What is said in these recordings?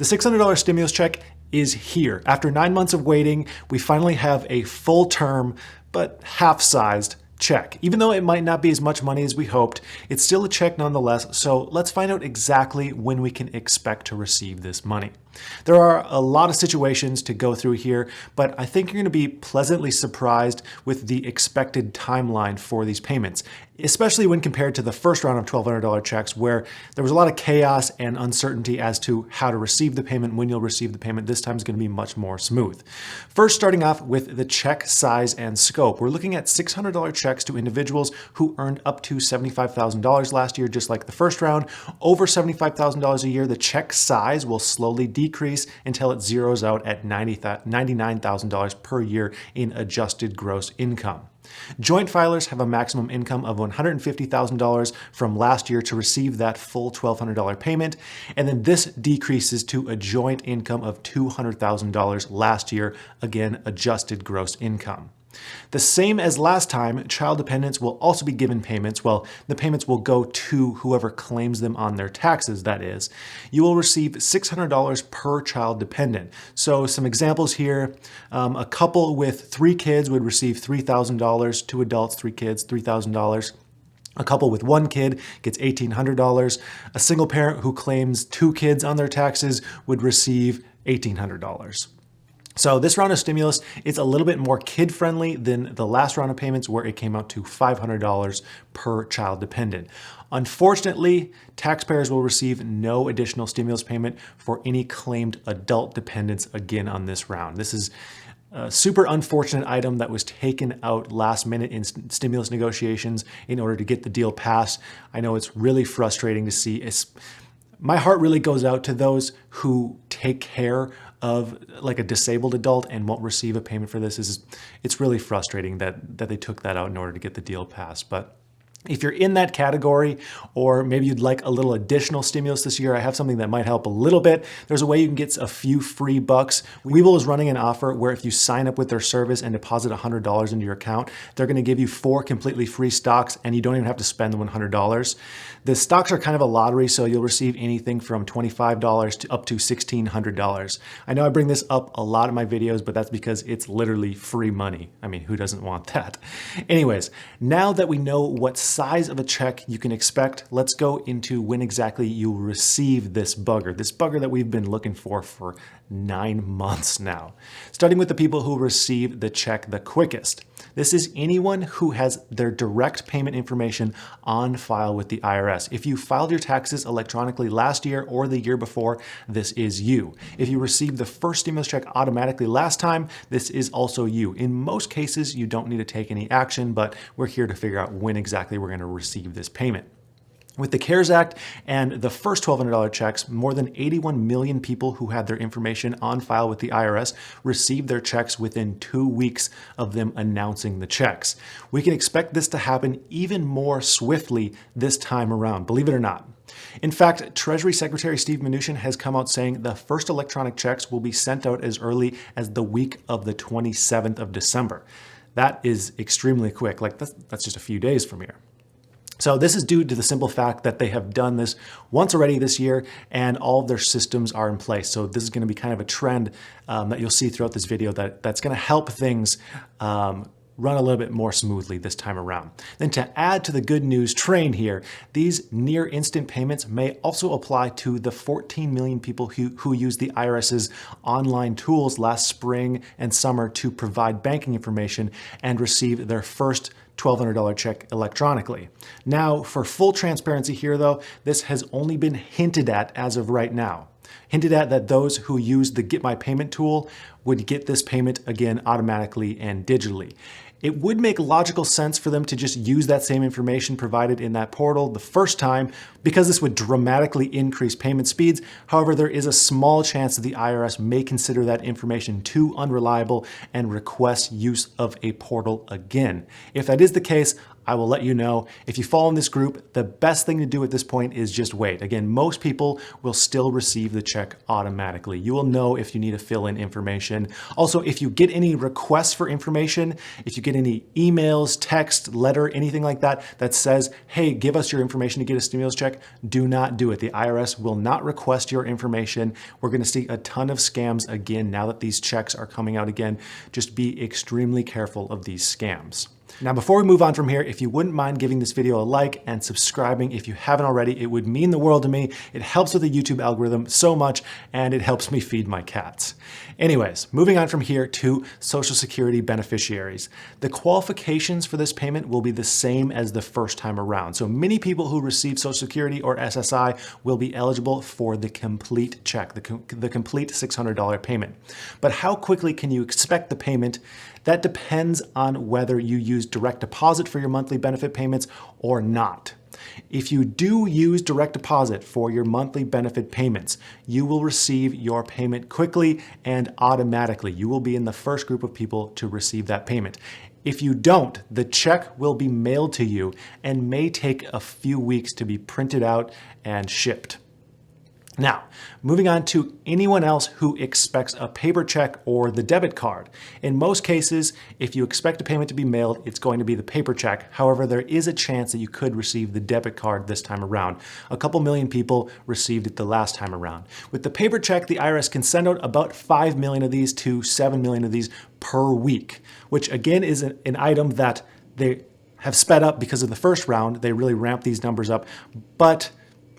The $600 stimulus check is here. After 9 months of waiting, we finally have a full term, but half-sized check. Even though it might not be as much money as we hoped, it's still a check nonetheless, so let's find out exactly when we can expect to receive this money. There are a lot of situations to go through here, but I think you're going to be pleasantly surprised with the expected timeline for these payments, especially when compared to the first round of $1,200 checks where there was a lot of chaos and uncertainty as to how to receive the payment, when you'll receive the payment. This time is going to be much more smooth. First, starting off with the check size and scope. We're looking at $600 checks to individuals who earned up to $75,000 last year, just like the first round. Over $75,000 a year, the check size will slowly decrease until it zeroes out at $99,000 per year in adjusted gross income. Joint filers have a maximum income of $150,000 from last year to receive that full $1,200 payment, and then this decreases to a joint income of $200,000 last year, again adjusted gross income. The same as last time, child dependents will also be given payments. Well, the payments will go to whoever claims them on their taxes, that is. You will receive $600 per child dependent. So some examples here, a couple with 3 kids would receive $3,000, 2 adults, 3 kids, $3,000. A couple with 1 kid gets $1,800. A single parent who claims 2 kids on their taxes would receive $1,800. So this round of stimulus is a little bit more kid-friendly than the last round of payments where it came out to $500 per child dependent. Unfortunately, taxpayers will receive no additional stimulus payment for any claimed adult dependents again on this round. This is a super unfortunate item that was taken out last minute in stimulus negotiations in order to get the deal passed. I know it's really frustrating to see. My heart really goes out to those who take care of like a disabled adult and won't receive a payment for this. It's really frustrating that they took that out in order to get the deal passed. But if you're in that category, or maybe you'd like a little additional stimulus this year, I have something that might help a little bit. There's a way you can get a few free bucks. Webull is running an offer where if you sign up with their service and deposit $100 into your account, they're going to give you 4 completely free stocks and you don't even have to spend the $100. The stocks are kind of a lottery, so you'll receive anything from $25 to up to $1,600. I know I bring this up a lot in my videos, but that's because it's literally free money. I mean, who doesn't want that? Anyways, now that we know what size of a check you can expect, let's go into when exactly you'll receive this bugger that we've been looking for 9 months now. Starting with the people who receive the check the quickest. This is anyone who has their direct payment information on file with the IRS. If you filed your taxes electronically last year or the year before, this is you. If you received the first stimulus check automatically last time, this is also you. In most cases, you don't need to take any action, but we're here to figure out when exactly we're going to receive this payment. With the CARES Act and the first $1,200 checks, more than 81 million people who had their information on file with the IRS received their checks within 2 weeks of them announcing the checks. We can expect this to happen even more swiftly this time around, believe it or not. In fact, Treasury Secretary Steve Mnuchin has come out saying the first electronic checks will be sent out as early as the week of the 27th of December. That is extremely quick. Like that's just a few days from here. So this is due to the simple fact that they have done this once already this year and all of their systems are in place. So this is going to be kind of a trend that you'll see throughout this video that's going to help things run a little bit more smoothly this time around. Then to add to the good news train here, these near instant payments may also apply to the 14 million people who used the IRS's online tools last spring and summer to provide banking information and receive their first $1,200 check electronically. Now, for full transparency here though, this has only been hinted at as of right now. Hinted at that those who use the Get My Payment tool would get this payment again automatically and digitally. It would make logical sense for them to just use that same information provided in that portal the first time because this would dramatically increase payment speeds. However, there is a small chance that the IRS may consider that information too unreliable and request use of a portal again. If that is the case, I will let you know. If you fall in this group, the best thing to do at this point is just wait. Again, most people will still receive the check automatically. You will know if you need to fill in information. Also, if you get any requests for information, if you get any emails, text, letter, anything like that that says, hey, give us your information to get a stimulus check, do not do it. The IRS will not request your information. We're going to see a ton of scams again now that these checks are coming out again. Just be extremely careful of these scams. Now, before we move on from here, if you wouldn't mind giving this video a like and subscribing if you haven't already, it would mean the world to me. It helps with the YouTube algorithm so much, and it helps me feed my cats. Anyways, moving on from here to Social Security beneficiaries. The qualifications for this payment will be the same as the first time around. So many people who receive Social Security or SSI will be eligible for the complete check, the complete $600 payment. But how quickly can you expect the payment? That depends on whether you use direct deposit for your monthly benefit payments or not. If you do use direct deposit for your monthly benefit payments, you will receive your payment quickly and automatically. You will be in the first group of people to receive that payment. If you don't, the check will be mailed to you and may take a few weeks to be printed out and shipped. Now, moving on to anyone else who expects a paper check or the debit card. In most cases, if you expect a payment to be mailed, it's going to be the paper check. However, there is a chance that you could receive the debit card this time around. A couple million people received it the last time around. With the paper check, the IRS can send out about 5 million of these to 7 million of these per week, which again is an item that they have sped up because of the first round. They really ramped these numbers up, but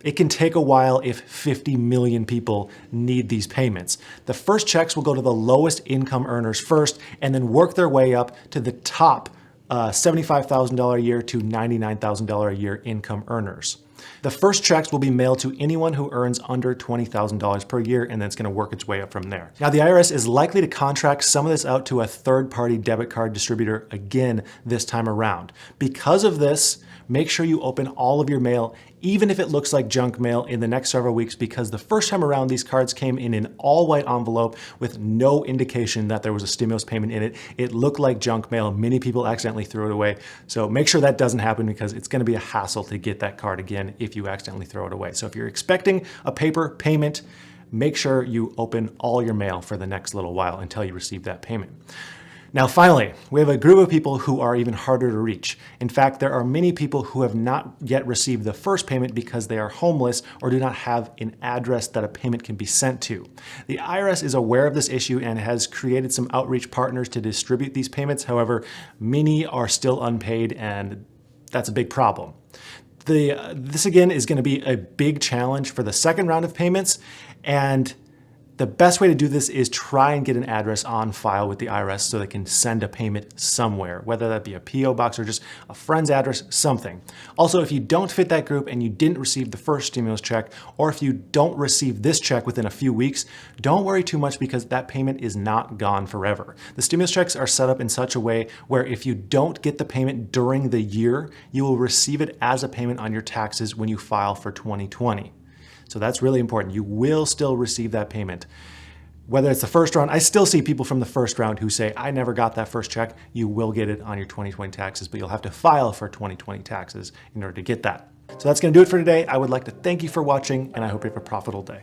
it can take a while if 50 million people need these payments. The first checks will go to the lowest income earners first and then work their way up to the top $75,000 a year to $99,000 a year income earners. The first checks will be mailed to anyone who earns under $20,000 per year, and then it's going to work its way up from there. Now, the IRS is likely to contract some of this out to a third-party debit card distributor again this time around. Because of this, make sure you open all of your mail, even if it looks like junk mail, in the next several weeks, because the first time around these cards came in an all-white envelope with no indication that there was a stimulus payment in it. It looked like junk mail. Many people accidentally threw it away. So make sure that doesn't happen, because it's going to be a hassle to get that card again if you accidentally throw it away. So if you're expecting a paper payment, make sure you open all your mail for the next little while until you receive that payment. Now, finally, we have a group of people who are even harder to reach. In fact, there are many people who have not yet received the first payment because they are homeless or do not have an address that a payment can be sent to. The IRS is aware of this issue and has created some outreach partners to distribute these payments. However, many are still unpaid, and that's a big problem. This again is going to be a big challenge for the second round of payments, and the best way to do this is try and get an address on file with the IRS so they can send a payment somewhere, whether that be a PO box or just a friend's address, something. Also, if you don't fit that group and you didn't receive the first stimulus check, or if you don't receive this check within a few weeks, don't worry too much, because that payment is not gone forever. The stimulus checks are set up in such a way where if you don't get the payment during the year, you will receive it as a payment on your taxes when you file for 2020. So that's really important. You will still receive that payment. Whether it's the first round, I still see people from the first round who say, I never got that first check. You will get it on your 2020 taxes, but you'll have to file for 2020 taxes in order to get that. So that's going to do it for today. I would like to thank you for watching, and I hope you have a profitable day.